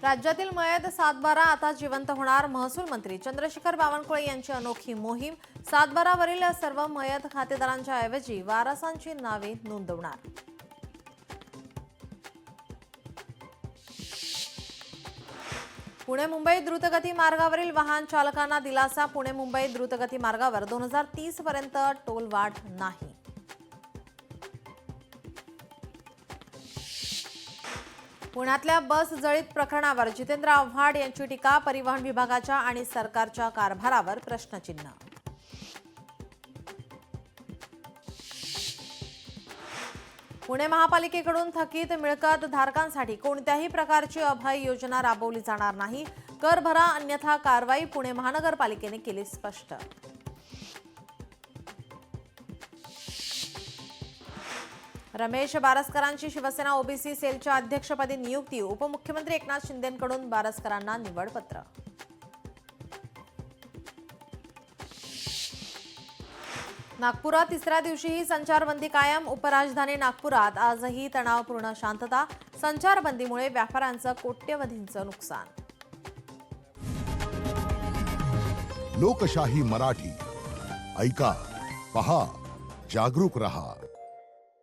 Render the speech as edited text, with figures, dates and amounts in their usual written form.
राज्यातील मयत सातबारा आता जिवंत होणार. महसूल मंत्री चंद्रशेखर बावनकुळे यांची अनोखी मोहीम. सातबारावरील सर्व मयत खातेदारांच्या ऐवजी वारसांची नावे नोंदवणार. पुणे मुंबई द्रुतगती मार्गावरील वाहन चालकांना दिलासा. पुणे मुंबई द्रुतगती मार्गावर 2030 पर्यंत टोल वाढ नाही. पुण्यातल्या बस जळीत प्रकरणावर जितेंद्र आव्हाड यांची टीका. परिवहन विभागाच्या आणि सरकारच्या कारभारावर प्रश्नचिन्ह. पुणे महापालिकेकडून थकीत मिळकत धारकांसाठी कोणत्याही प्रकारची अभय योजना राबवली जाणार नाही. कर भरा अन्यथा कारवाई. पुणे महानगरपालिकेने केली स्पष्ट. रमेश बारसकरांची शिवसेना ओबीसी सेलच्या अध्यक्षपदी नियुक्ती. उपमुख्यमंत्री एकनाथ शिंदेंकडून बारसकरांना निवडपत्र. नागपुरात तिसऱ्या दिवशीही संचारबंदी कायम. उपराजधानी नागपुरात आजही तणावपूर्ण शांतता. संचारबंदीमुळे व्यापाऱ्यांचं कोट्यवधींचं नुकसान. लोकशाही मराठी ऐका, पहा, जागरूक रहा.